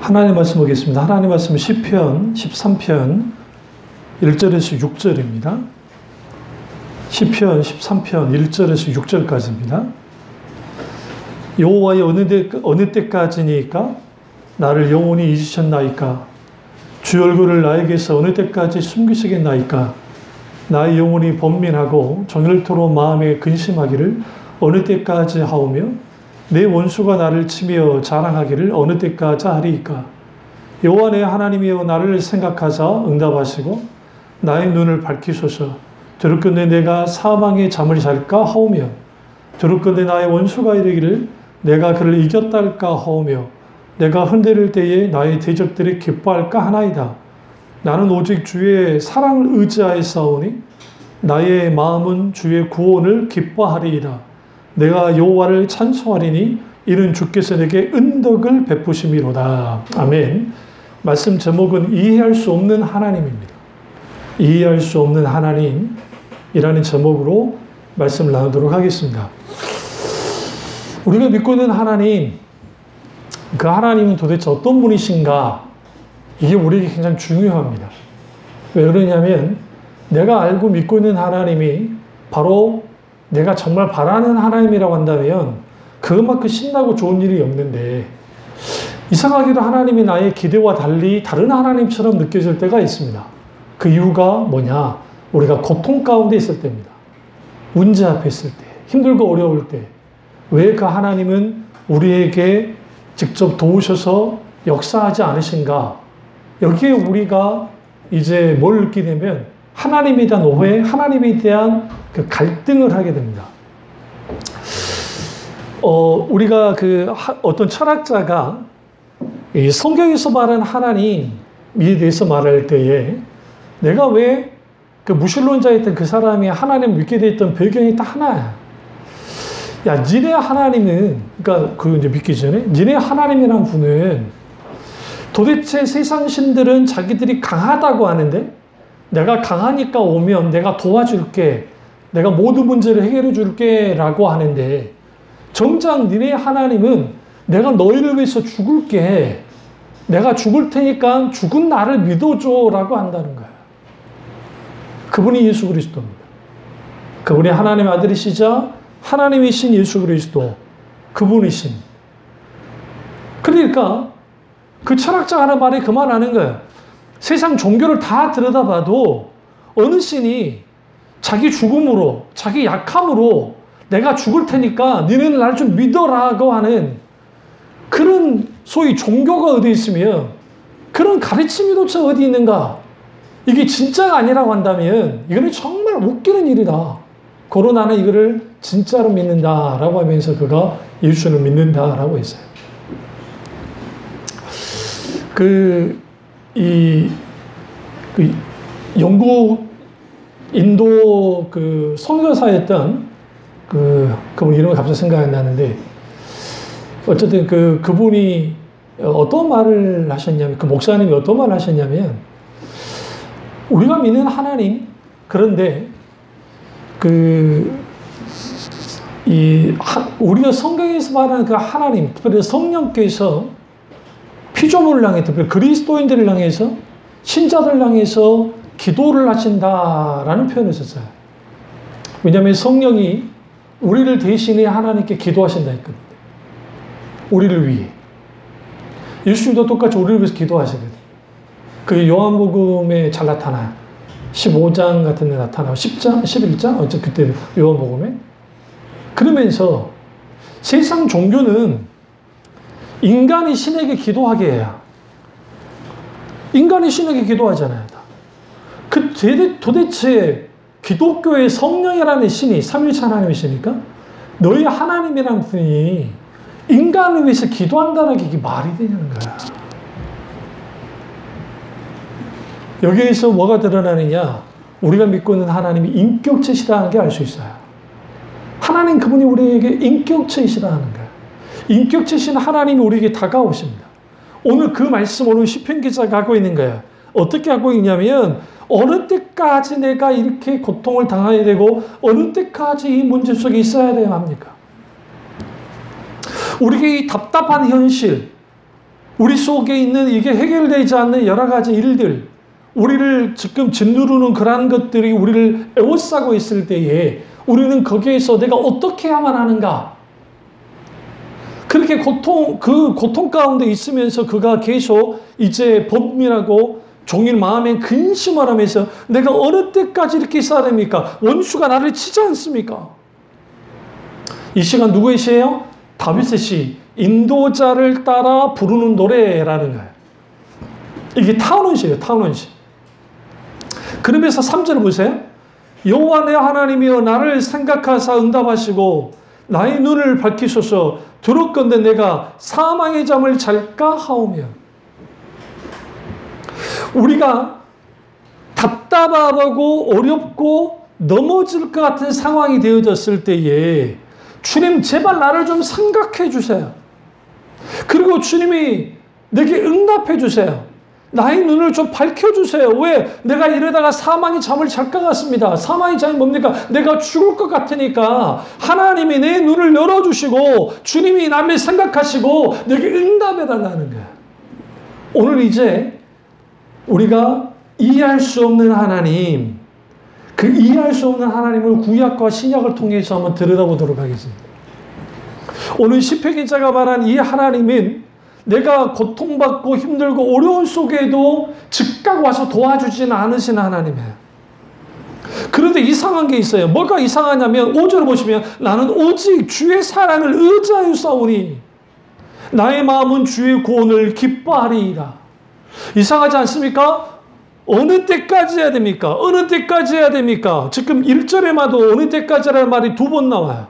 하나님 말씀 보겠습니다. 하나님 말씀은 시편 13편 1절에서 6절입니다. 시편 13편 1절에서 6절까지입니다. 여호와의 어느 때까지니까 나를 영원히 잊으셨나이까? 주 얼굴을 나에게서 어느 때까지 숨기시겠나이까? 나의 영혼이 번민하고 정열토록 마음에 근심하기를 어느 때까지 하오며 내 원수가 나를 치며 자랑하기를 어느 때까지 하리이까? 여호와 내 하나님이여 나를 생각하사 응답하시고 나의 눈을 밝히소서. 들을건대 내가 사망의 잠을 잘까 하오며 들을건대 나의 원수가 이르기를 내가 그를 이겼다 할까 하오며 내가 흔들릴 때에 나의 대적들이 기뻐할까 하나이다. 나는 오직 주의 사랑을 의지하여 싸우니 나의 마음은 주의 구원을 기뻐하리이다. 내가 여호와를 찬송하리니 이는 주께서 내게 은덕을 베푸심이로다. 아멘. 말씀 제목은 이해할 수 없는 하나님입니다. 이해할 수 없는 하나님이라는 제목으로 말씀을 나누도록 하겠습니다. 우리가 믿고 있는 하나님, 그 하나님은 도대체 어떤 분이신가? 이게 우리에게 굉장히 중요합니다. 왜 그러냐면 내가 알고 믿고 있는 하나님이 바로 내가 정말 바라는 하나님이라고 한다면 그것만큼 신나고 좋은 일이 없는데 이상하게도 하나님이 나의 기대와 달리 다른 하나님처럼 느껴질 때가 있습니다. 그 이유가 뭐냐? 우리가 고통 가운데 있을 때입니다. 문제 앞에 있을 때, 힘들고 어려울 때. 왜 그 하나님은 우리에게 직접 도우셔서 역사하지 않으신가? 여기에 우리가 이제 뭘 느끼게 되면 하나님에 대한 오해, 하나님에 대한 그 갈등을 하게 됩니다. 우리가 어떤 철학자가 이 성경에서 말하는 하나님에 대해서 말할 때에 내가 왜 그 무신론자였던 그 사람이 하나님을 믿게 됐던 배경이 딱 하나야. 야, 니네 하나님은, 그러니까 그 이제 믿기 전에, 니네 하나님이라는 분은 도대체 세상 신들은 자기들이 강하다고 하는데 내가 강하니까 오면 내가 도와줄게. 내가 모든 문제를 해결해 줄게. 라고 하는데 정작 니네 하나님은 내가 너희를 위해서 죽을게. 내가 죽을 테니까 죽은 나를 믿어줘. 라고 한다는 거야. 그분이 예수 그리스도입니다. 그분이 하나님의 아들이시자 하나님이신 예수 그리스도. 그분이신. 그러니까 그 철학자가 하는 말이 그만하는 거예요. 세상 종교를 다 들여다봐도 어느 신이 자기 죽음으로, 자기 약함으로 내가 죽을 테니까 너희는 날 좀 믿어라고 하는 그런 소위 종교가 어디 있으면 그런 가르침이 도대체 어디 있는가? 이게 진짜가 아니라고 한다면 이거는 정말 웃기는 일이다. 고로 나는 이거를 진짜로 믿는다라고 하면서 그가 예수를 믿는다라고 했어요. 영국, 인도 그 선교사였던 그분 이름이 갑자기 생각이 안 나는데, 어쨌든 그분이 어떤 말을 하셨냐면, 그 목사님이 어떤 말을 하셨냐면, 우리가 믿는 하나님, 그런데 우리가 성경에서 말하는 그 하나님, 특별히 성령께서 피조물을 향해, 특별히 그리스도인들을 향해서, 신자들을 향해서 기도를 하신다라는 표현을 썼어요. 왜냐하면 성령이 우리를 대신해 하나님께 기도하신다 했거든요. 우리를 위해. 예수님도 똑같이 우리를 위해서 기도하시거든요. 그 요한복음에 잘 나타나요. 15장 같은 데 나타나고 10장, 11장? 어째 그때 요한복음에. 그러면서 세상 종교는 인간이 신에게 기도하게 해요. 인간이 신에게 기도하잖아요. 도대체 기독교의 성령이라는 신이 삼위일체 하나님이시니까 너희 하나님이라는 분이 인간을 위해서 기도한다는 게 이게 말이 되냐는 거야. 여기에서 뭐가 드러나느냐? 우리가 믿고 있는 하나님이 인격체시라는 게 알 수 있어요. 하나님 그분이 우리에게 인격체이시라는 거예요. 인격체신 하나님이 우리에게 다가오십니다. 오늘 그 말씀 오늘 시편 기자가 하고 있는 거예요. 어떻게 하고 있냐면 어느 때까지 내가 이렇게 고통을 당해야 되고 어느 때까지 이 문제 속에 있어야 돼야 합니까? 우리에게 이 답답한 현실, 우리 속에 있는 이게 해결되지 않는 여러 가지 일들, 우리를 지금 짓누르는 그러한 것들이 우리를 에워싸고 있을 때에 우리는 거기에서 내가 어떻게 해야만 하는가? 그렇게 그 고통 가운데 있으면서 그가 계속 이제 범민하고 종일 마음에 근심을 하면서 내가 어느 때까지 이렇게 있어야 됩니까? 원수가 나를 치지 않습니까? 이 시간 누구의 시예요? 다윗의 시. 인도자를 따라 부르는 노래라는 거예요. 이게 타운원시예요. 타운원시. 그러면서 3절을 보세요. 여호와 내 하나님이여 나를 생각하사 응답하시고 나의 눈을 밝히소서. 들었건대 내가 사망의 잠을 잘까 하오며. 우리가 답답하고 어렵고 넘어질 것 같은 상황이 되어졌을 때에 주님 제발 나를 좀 생각해 주세요. 그리고 주님이 내게 응답해 주세요. 나의 눈을 좀 밝혀주세요. 왜? 내가 이러다가 사망의 잠을 잘 것 같습니다. 사망의 잠이 뭡니까? 내가 죽을 것 같으니까 하나님이 내 눈을 열어주시고 주님이 나를 생각하시고 내게 응답해달라는 거야. 오늘 이제 우리가 이해할 수 없는 하나님, 그 이해할 수 없는 하나님을 구약과 신약을 통해서 한번 들여다보도록 하겠습니다. 오늘 시편 기자가 말한 이 하나님은 내가 고통받고 힘들고 어려운 속에도 즉각 와서 도와주지는 않으시는 하나님이에요. 그런데 이상한 게 있어요. 뭐가 이상하냐면 5절을 보시면 나는 오직 주의 사랑을 의지하여 싸우니 나의 마음은 주의 구원을 기뻐하리이다. 이상하지 않습니까? 어느 때까지 해야 됩니까? 어느 때까지 해야 됩니까? 지금 1절에마도 어느 때까지라는 말이 2번 나와요.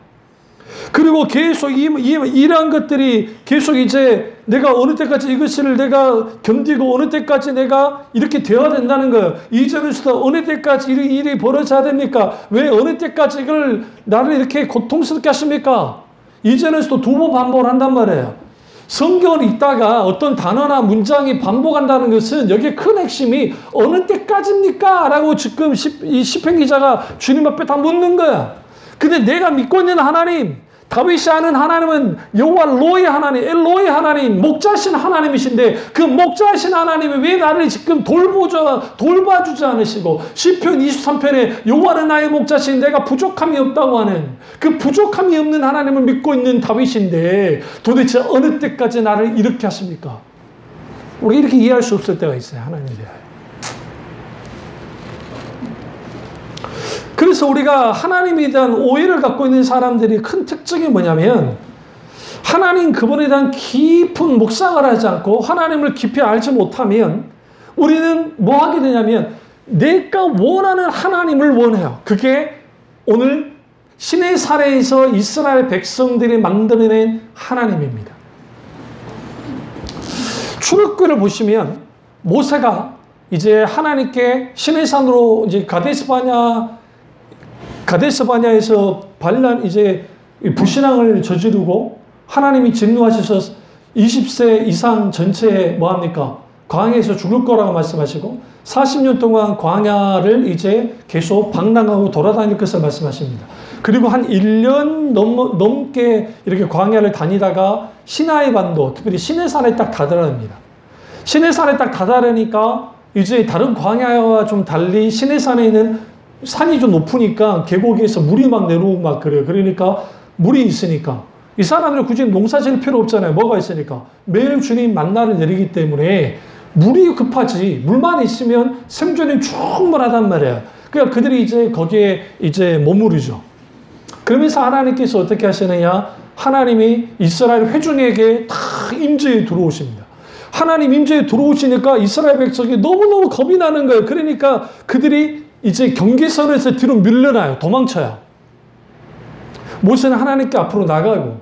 그리고 계속 이러한 것들이 계속 이제 내가 어느 때까지 이것을 내가 견디고 어느 때까지 내가 이렇게 되어야 된다는 거예요. 이전에서도 어느 때까지 일이 벌어져야 됩니까? 왜 어느 때까지 이걸 나를 이렇게 고통스럽게 하십니까? 이전에서도 2번 반복을 한단 말이에요. 성경을 읽다가 어떤 단어나 문장이 반복한다는 것은 여기에 큰 핵심이 어느 때까지입니까? 라고 지금 이 시편 기자가 주님 앞에 다 묻는 거야. 근데 내가 믿고 있는 하나님, 다윗이 아는 하나님은 여호와 로의 하나님, 엘로의 하나님, 목자신 하나님이신데 그 목자신 하나님이 왜 나를 지금 돌봐주지 않으시고 시편 23편에 여호와는 나의 목자신 내가 부족함이 없다고 하는 그 부족함이 없는 하나님을 믿고 있는 다윗인데 도대체 어느 때까지 나를 이렇게 하십니까? 우리 이렇게 이해할 수 없을 때가 있어요. 하나님에 대하여. 그래서 우리가 하나님에 대한 오해를 갖고 있는 사람들이 큰 특징이 뭐냐면 하나님 그분에 대한 깊은 묵상을 하지 않고 하나님을 깊이 알지 못하면 우리는 뭐 하게 되냐면 내가 원하는 하나님을 원해요. 그게 오늘 신의 사례에서 이스라엘 백성들이 만들어낸 하나님입니다. 출애굽기를 보시면 모세가 이제 하나님께 신의 산으로 이제 가데스바냐에서 이제 불신앙을 저지르고 하나님이 진노하셔서 20세 이상 전체에 뭐합니까? 광야에서 죽을 거라고 말씀하시고 40년 동안 광야를 이제 계속 방랑하고 돌아다닐 것을 말씀하십니다. 그리고 한 1년 넘게 이렇게 광야를 다니다가 시나이 반도, 특별히 시내산에 딱 다다릅니다. 시내산에 딱 다다르니까 이제 다른 광야와 좀 달리 시내산에 있는 산이 좀 높으니까 계곡에서 물이 막 내려오고 막 그래요. 그러니까 물이 있으니까 이 사람들은 굳이 농사 지을 필요 없잖아요. 뭐가 있으니까 매일 주님 만나를 내리기 때문에 물이 급하지 물만 있으면 생존이 충분하단 말이에요. 그러니까 그들이 이제 거기에 이제 머무르죠. 그러면서 하나님께서 어떻게 하시느냐? 하나님이 이스라엘 회중에게 다 임재에 들어오십니다. 하나님 임재에 들어오시니까 이스라엘 백성이 너무너무 겁이 나는 거예요. 그러니까 그들이 이제 경계선에서 뒤로 밀려나요. 도망쳐요. 모세는 하나님께 앞으로 나가고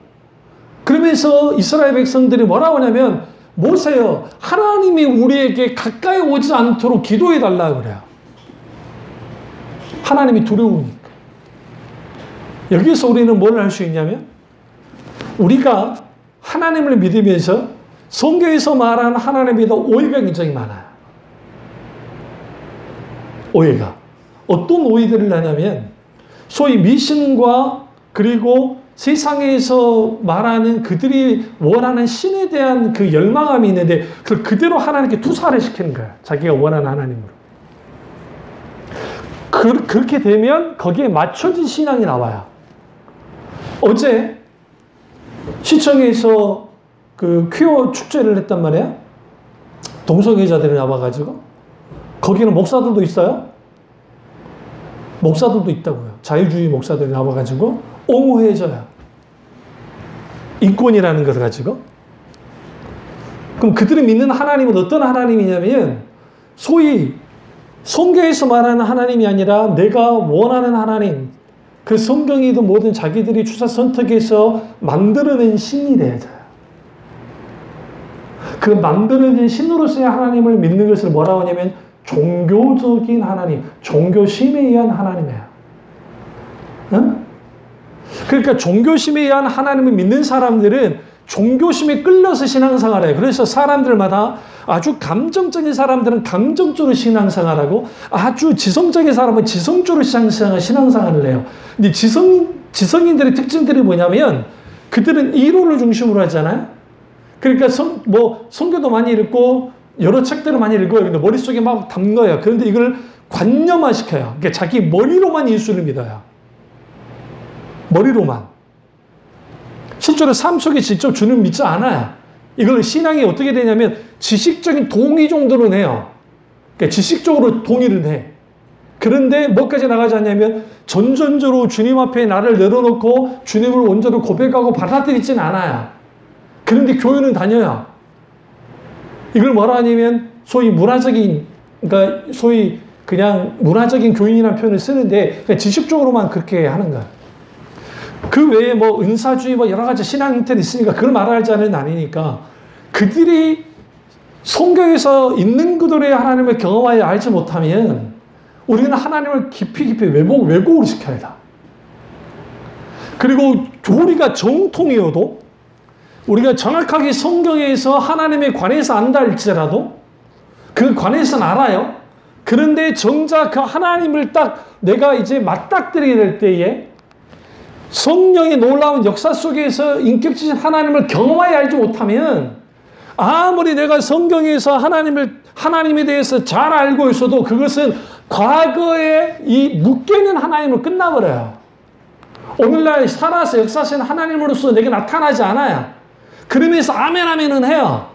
그러면서 이스라엘 백성들이 뭐라고 하냐면 모세여 하나님이 우리에게 가까이 오지 않도록 기도해 달라고 그래요. 하나님이 두려우니까. 여기서 우리는 뭘 할 수 있냐면 우리가 하나님을 믿으면서 성경에서 말하는 하나님에 대한 오해가 굉장히 많아요. 오해가. 어떤 오해들을 하냐면 소위 미신과 그리고 세상에서 말하는 그들이 원하는 신에 대한 그 열망함이 있는데 그걸 그대로 하나님께 투사를 시키는 거야. 자기가 원하는 하나님으로. 그렇게 되면 거기에 맞춰진 신앙이 나와요. 어제 시청에서 그 퀴어 축제를 했단 말이에요. 동성애자들이 나와가지고. 거기는 목사들도 있어요. 목사들도 있다고요. 자유주의 목사들이 나와가지고 옹호해줘요. 인권이라는 것을 가지고. 그럼 그들이 믿는 하나님은 어떤 하나님이냐면 소위 성경에서 말하는 하나님이 아니라 내가 원하는 하나님, 그 성경이든 뭐든 자기들이 추사 선택해서 만들어낸 신이래요. 그 만들어진 신으로서의 하나님을 믿는 것을 뭐라고 하냐면 종교적인 하나님, 종교심에 의한 하나님이에요. 응? 그러니까 종교심에 의한 하나님을 믿는 사람들은 종교심에 끌려서 신앙생활을 해요. 그래서 사람들마다 아주 감정적인 사람들은 감정적으로 신앙생활하고 아주 지성적인 사람은 지성적으로 신앙생활을 해요. 근데 지성인들의 특징들이 뭐냐면 그들은 이론을 중심으로 하잖아요. 그러니까 성경도 많이 읽고 여러 책들을 많이 읽어요. 근데 머릿속에 막 담가요. 그런데 이걸 관념화시켜요. 그러니까 자기 머리로만 예수를 믿어요. 머리로만. 실제로 삶 속에 직접 주는 믿지 않아요. 이걸 신앙이 어떻게 되냐면 지식적인 동의 정도는 해요. 그러니까 지식적으로 동의를 해. 그런데 뭐까지 나가지 않냐면 전전적으로 주님 앞에 나를 내려놓고 주님을 원조로 고백하고 받아들이진 않아요. 그런데 교회는 다녀요. 이걸 뭐라 하냐면 소위 문화적인, 그러니까 소위 그냥 문화적인 교인이라는 표현을 쓰는데 그냥 지식적으로만 그렇게 하는 거야. 그 외에 뭐 은사주의 뭐 여러 가지 신앙 형태는 있으니까 그걸 말하지 않은 아니니까 그들이 성경에서 있는 그들의 하나님을 경험하여 알지 못하면 우리는 하나님을 깊이 왜곡을 시켜야 돼. 그리고 우리가 정통이어도 우리가 정확하게 성경에서 하나님에 관해서 안다 할지라도 그 관해서는 알아요. 그런데 정작 그 하나님을 딱 내가 이제 맞닥뜨리게 될 때에 성령의 놀라운 역사 속에서 인격적인 하나님을 경험하여 알지 못하면 아무리 내가 성경에서 하나님에 대해서 잘 알고 있어도 그것은 과거에 이 묶여있는 하나님으로 끝나버려요. 오늘날 살아서 역사하시는 하나님으로서 내게 나타나지 않아요. 그러면서 아멘은 해요.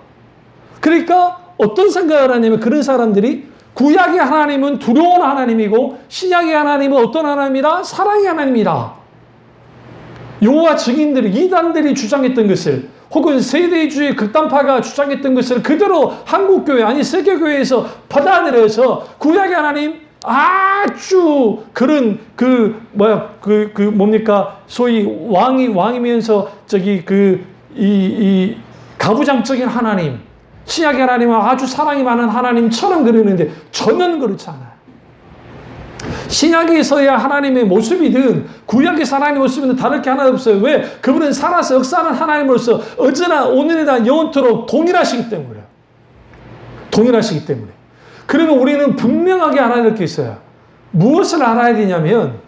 그러니까 어떤 생각을 하냐면 그런 사람들이 구약의 하나님은 두려운 하나님이고 신약의 하나님은 어떤 하나님이다? 사랑의 하나님이다. 여호와 증인들이 이단들이 주장했던 것을 혹은 세대주의 극단파가 주장했던 것을 그대로 한국교회 아니 세계교회에서 받아들여서 구약의 하나님 아주 그런 뭡니까 소위 왕이면서 이 가부장적인 하나님 신약의 하나님은 아주 사랑이 많은 하나님처럼 그리는데 전혀 그렇지 않아요. 신약에서의 하나님의 모습이든 구약에서 하나님의 모습이든 다를 게 하나 없어요. 왜? 그분은 살아서 역사하는 하나님으로서 어제나 오늘이나 영원토록 동일하시기 때문에. 동일하시기 때문에. 그러면 우리는 분명하게 알아야 될 게 있어요. 무엇을 알아야 되냐면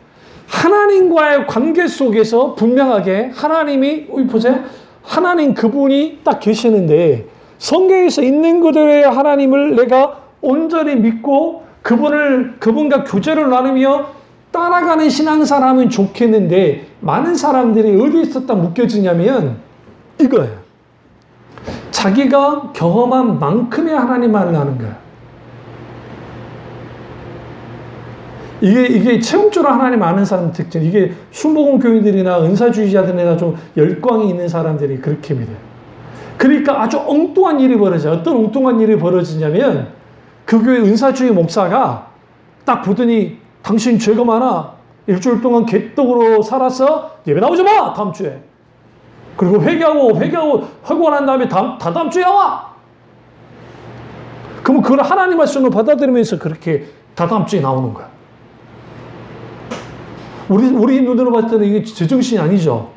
하나님과의 관계 속에서 분명하게 하나님이 보세요. 하나님 그분이 딱 계시는데 성경에서 있는 그들의 하나님을 내가 온전히 믿고 그분과 교제를 나누며 따라가는 신앙사람은 좋겠는데 많은 사람들이 어디에서 딱 묶여지냐면 이거예요. 자기가 경험한 만큼의 하나님만을 아는 거야. 이게 체험적으로 하나님 아는 사람 특징. 이게 순복음 교인들이나 은사주의자들이나 좀 열광이 있는 사람들이 그렇게 믿어요. 그러니까 아주 엉뚱한 일이 벌어져요. 어떤 엉뚱한 일이 벌어지냐면 그 교회 은사주의 목사가 딱 보더니 당신 죄가 많아. 일주일 동안 개떡으로 살아서 예배 나오지 마. 다음 주에. 그리고 회개하고 난 다음에 다음 주에 나와. 그러면 그걸 하나님 말씀으로 받아들이면서 그렇게 다음 주에 나오는 거야. 우리 눈으로 봤을 때는 이게 제정신이 아니죠.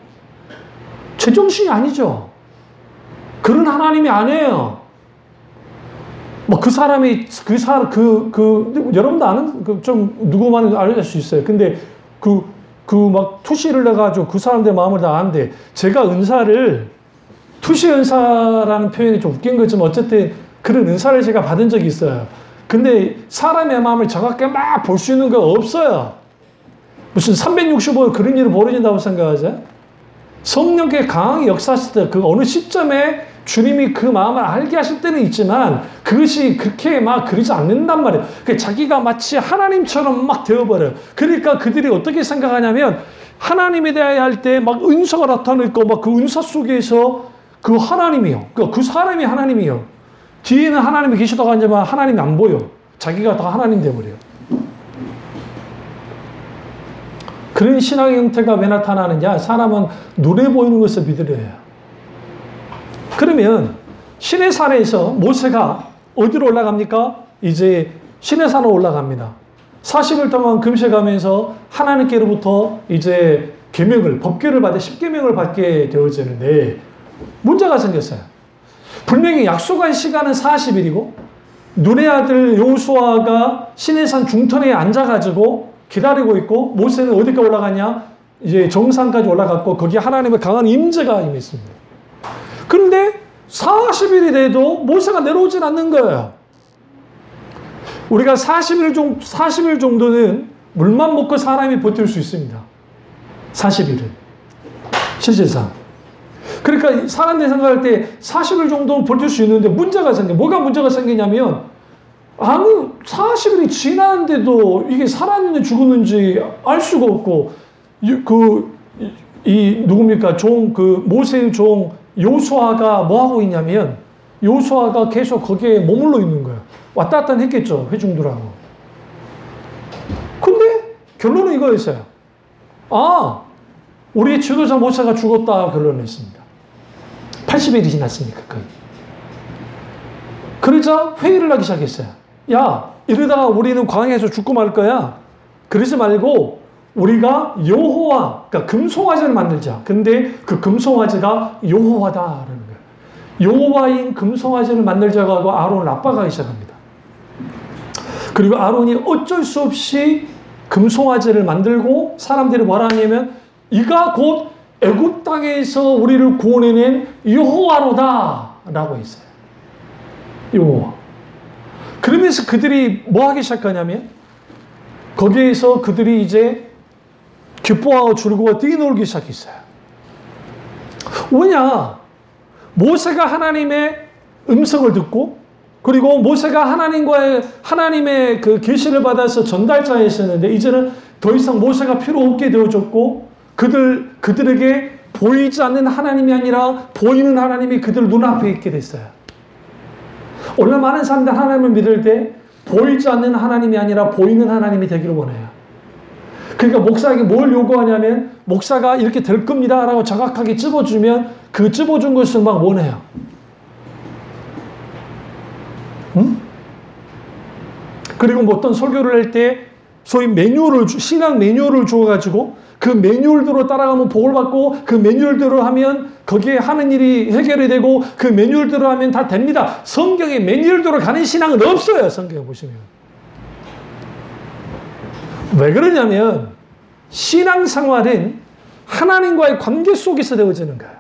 제정신이 아니죠. 그런 하나님이 아니에요. 뭐 그 사람이 여러분도 아는 좀 누구만 알릴 수 있어요. 근데 그 막 투시를 해가지고 그 사람들의 마음을 다 아는데, 제가 은사를, 투시 은사라는 표현이 좀 웃긴 거지만 어쨌든 그런 은사를 제가 받은 적이 있어요. 근데 사람의 마음을 정확하게 막 볼 수 있는 거 없어요. 무슨 365일 그런 일이 벌어진다고 생각하세요? 성령께 강하게 역사하실 때 그 어느 시점에 주님이 그 마음을 알게 하실 때는 있지만 그것이 그렇게 막 그러지 않는단 말이에요. 자기가 마치 하나님처럼 막 되어버려요. 그러니까 그들이 어떻게 생각하냐면 하나님에 대하여 할 때 막 은사가 나타나고 막 그 은사 속에서 그 하나님이요. 그 사람이 하나님이요. 뒤에는 하나님이 계시다고 하지만 하나님이 안 보여. 자기가 다 하나님 되어버려요. 그런 신앙의 형태가 왜 나타나느냐? 사람은 눈에 보이는 것을 믿으려요. 그러면 시내산에서 모세가 어디로 올라갑니까? 이제 시내산으로 올라갑니다. 40일 동안 금식하면서 하나님께로부터 이제 계명을, 법궤를 받아 10계명을 받게 되어지는데 문제가 생겼어요. 분명히 약속한 시간은 40일이고 눈의 아들 여호수아가 시내산 중턴에 앉아가지고 기다리고 있고, 모세는 어디까지 올라가냐? 이제 정상까지 올라갔고 거기에 하나님의 강한 임재가 임했습니다. 그런데 40일이 돼도 모세가 내려오질 않는 거예요. 우리가 40일 정도는 물만 먹고 사람이 버틸 수 있습니다. 40일은. 실질상. 그러니까 사람들이 생각할 때 40일 정도는 버틸 수 있는데 문제가 생겨. 뭐가 문제가 생기냐면, 40일이 지났는데도 이게 살았는지 죽었는지 알 수가 없고, 누굽니까? 모세의 종 여호수아가 뭐 하고 있냐면, 여호수아가 계속 거기에 머물러 있는 거예요. 왔다 갔다 했겠죠. 회중들하고. 근데 결론은 이거였어요. 우리의 지도자 모세가 죽었다 결론을 냈습니다. 80일이 지났으니까 거의. 그러자 회의를 하기 시작했어요. 야, 이러다가 우리는 광야에서 죽고 말 거야. 그러지 말고 우리가 여호와, 그러니까 금송아지를 만들자. 근데 그 금송아지가 여호와다라는 거예요. 여호와인 금송아지를 만들자고 하고 아론을 압박하기 시작합니다. 그리고 아론이 어쩔 수 없이 금송아지를 만들고 사람들이 뭐라 하냐면, 이가 곧 애굽 땅에서 우리를 구원해낸 여호와로다 라고 했어요. 여호와. 그러면서 그들이 뭐 하기 시작하냐면, 거기에서 그들이 이제 기뻐하고 즐거워 뛰놀기 시작했어요. 왜냐? 모세가 하나님의 음성을 듣고, 그리고 모세가 하나님의 그 계시를 받아서 전달자였었는데, 이제는 더 이상 모세가 필요 없게 되어졌고, 그들에게 보이지 않는 하나님이 아니라 보이는 하나님이 그들 눈앞에 있게 됐어요. 오늘 많은 사람들 하나님을 믿을 때 보이지 않는 하나님이 아니라 보이는 하나님이 되기를 원해요. 그러니까 목사에게 뭘 요구하냐면, 목사가 이렇게 될 겁니다 라고 정확하게 찝어주면 그 찝어준 것을 막 원해요. 응? 그리고 뭐 어떤 설교를 할 때 소위 신앙 매뉴얼을 주어가지고 그 매뉴얼대로 따라가면 복을 받고, 그 매뉴얼대로 하면 거기에 하는 일이 해결이 되고, 그 매뉴얼대로 하면 다 됩니다. 성경에 매뉴얼대로 가는 신앙은 없어요. 성경에 보시면. 왜 그러냐면 신앙생활은 하나님과의 관계 속에서 되어지는 거예요.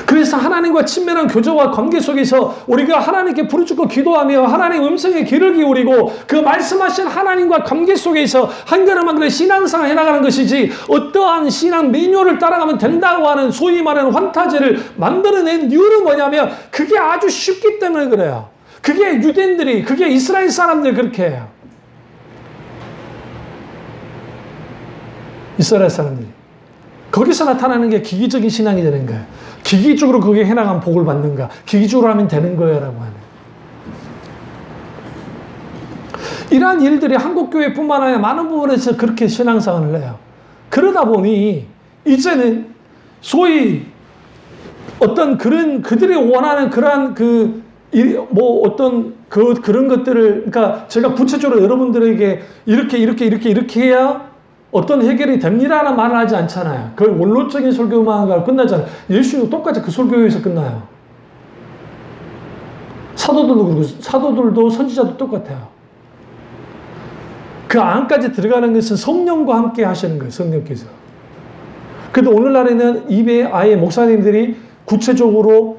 그래서 하나님과 친밀한 교제와 관계 속에서 우리가 하나님께 부르짖고 기도하며 하나님의 음성에 귀를 기울이고 그 말씀하신 하나님과 관계 속에서 한 걸음 한 걸음 신앙생활을 해나가는 것이지, 어떠한 신앙 매뉴얼을 따라가면 된다고 하는 소위 말하는 환타지를 만들어낸 이유는 뭐냐면, 그게 아주 쉽기 때문에 그래요. 그게 유대인들이, 그게 이스라엘 사람들이 그렇게 해요. 이스라엘 사람들이. 거기서 나타나는 게 기기적인 신앙이 되는 거예요. 기기적으로 그게 해나가면 복을 받는가, 기기적으로 하면 되는 거야 라고 하는. 이러한 일들이 한국교회뿐만 아니라 많은 부분에서 그렇게 신앙생활을 해요. 그러다 보니 이제는 소위 어떤 그들이 원하는 그러한 그런 것들을, 그러니까 제가 구체적으로 여러분들에게 이렇게 해야 어떤 해결이 됩니다라는 말을 하지 않잖아요. 그 원론적인 설교만 하고 끝나잖아요. 예수님도 똑같이 그 설교에서 끝나요. 사도들도 그렇고, 사도들도 선지자도 똑같아요. 그 안까지 들어가는 것은 성령과 함께 하시는 거예요. 성령께서. 근데 오늘날에는 입에 아예 목사님들이 구체적으로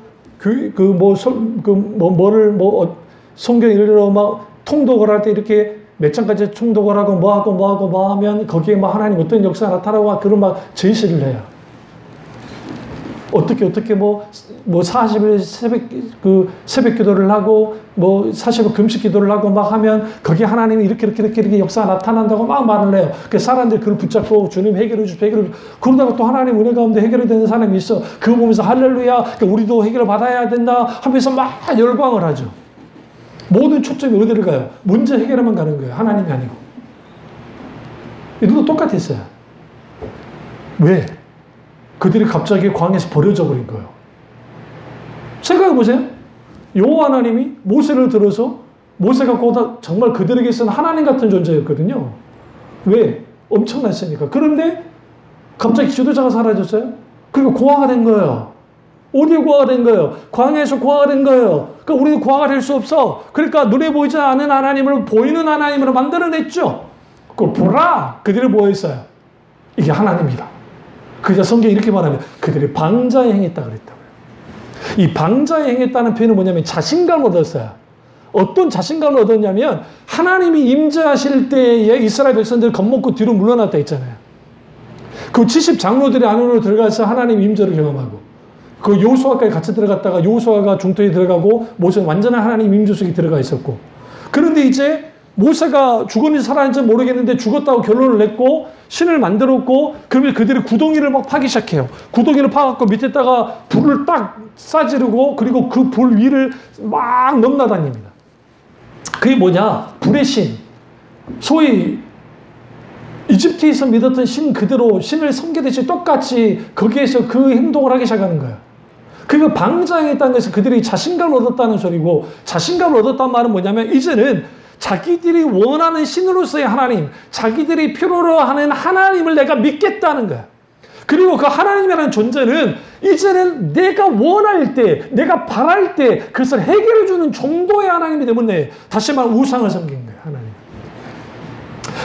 성경 예를 들어 막 통독을 할 때 이렇게 몇 장까지 통독을 하고 뭐 하면 거기에 뭐 하나님 어떤 역사가 나타나고 그런 막 제시를 해요. 어떻게 40일 새벽 기도를 하고 40일 금식 기도를 하고 막 하면 거기에 하나님이 이렇게 역사가 나타난다고 막 말을 해요. 그 사람들이 그걸 붙잡고 주님 해결해 주십시오. 그러다가 또 하나님 은혜 가운데 해결이 되는 사람이 있어. 그거 보면서 할렐루야, 그러니까 우리도 해결을 받아야 된다 하면서 막 열광을 하죠. 모든 초점이 어디를 가요? 문제 해결에만 가는 거예요. 하나님이 아니고. 이들도 똑같았어요. 왜? 그들이 갑자기 광야에서 버려져 버린 거예요. 생각해 보세요. 여호와 하나님이 모세를 들어서 모세가 곧 정말 그들에게서는 하나님 같은 존재였거든요. 왜? 엄청났으니까. 그런데 갑자기 지도자가 사라졌어요. 그리고 고아가 된 거예요. 어디에 고아가 된 거예요? 광야에서 고아가 된 거예요. 그러니까 우리는 고아가 될 수 없어. 그러니까 눈에 보이지 않는 하나님을 보이는 하나님으로 만들어냈죠. 그걸 보라. 그들이 뭐 했어요? 이게 하나님이다. 그저 성경이 이렇게 말하면 그들이 방자에 행했다 그랬다고요. 이 방자에 행했다는 표현은 뭐냐면 자신감을 얻었어요. 어떤 자신감을 얻었냐면 하나님이 임재하실 때에 이스라엘 백성들 겁먹고 뒤로 물러났다 했잖아요. 그 70장로들이 안으로 들어가서 하나님 임재를 경험하고 그 여호수아까지 같이 들어갔다가 여호수아가 중통에 들어가고 모세는 완전한 하나님 임재 속에 들어가 있었고, 그런데 이제 모세가 죽었는지 살았는지 모르겠는데 죽었다고 결론을 냈고 신을 만들었고, 그러면 그들이 구덩이를 막 파기 시작해요. 구덩이를 파갖고 밑에다가 불을 딱 싸지르고 그리고 그 불 위를 막 넘나다닙니다. 그게 뭐냐? 불의 신. 소위 이집트에서 믿었던 신 그대로 신을 섬기듯이 똑같이 거기에서 그 행동을 하기 시작하는 거예요. 그리고 방자행했다는 것은 그들이 자신감을 얻었다는 소리고, 자신감을 얻었다는 말은 뭐냐면 이제는 자기들이 원하는 신으로서의 하나님, 자기들이 필요로 하는 하나님을 내가 믿겠다는 거야. 그리고 그 하나님이라는 존재는 이제는 내가 원할 때, 내가 바랄 때 그것을 해결해 주는 정도의 하나님이 때문에 다시 말해 우상을 섬긴 거예요. 하나님.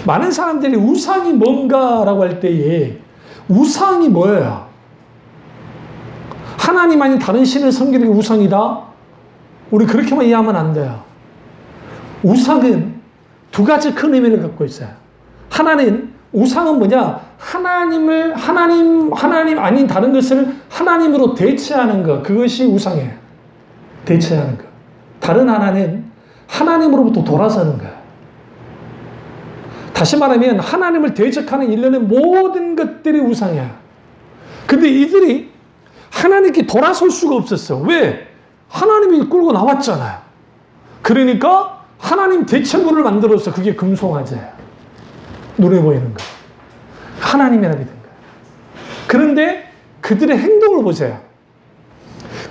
많은 사람들이 우상이 뭔가라고 할 때에 우상이 뭐예요? 하나님 아닌 다른 신을 섬기는 게 우상이다? 우리 그렇게만 이해하면 안 돼요. 우상은 두 가지 큰 의미를 갖고 있어요. 하나는, 우상은 뭐냐? 하나님 아닌 다른 것을 하나님으로 대체하는 것. 그것이 우상이에요. 대체하는 것. 다른 하나는 하나님으로부터 돌아서는 거예요. 다시 말하면 하나님을 대적하는 일련의 모든 것들이 우상이야. 근데 이들이 하나님께 돌아설 수가 없었어. 왜? 하나님이 끌고 나왔잖아요. 그러니까 하나님 대체물을 만들어서 그게 금송아지예요. 눈에 보이는 거. 하나님이라 믿은 거예요. 그런데 그들의 행동을 보세요.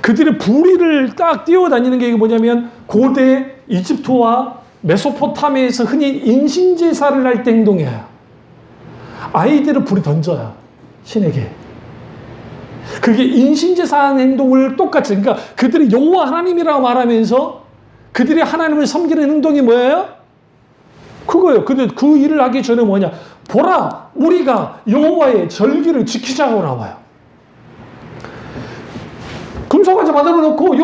그들의 부리를 딱 뛰어다니는 게 뭐냐면 고대 이집트와 메소포타미아에서 흔히 인신제사를 할 때 행동이에요. 아이들을 불이 던져요. 신에게. 그게 인신제사하는 행동을 똑같이, 그러니까 그들이 여호와 하나님이라고 말하면서 그들이 하나님을 섬기는 행동이 뭐예요? 그거예요. 근데 그 일을 하기 전에 뭐냐? 보라, 우리가 여호와의 절기를 지키자고 나와요. 금송아지 만들어 놓고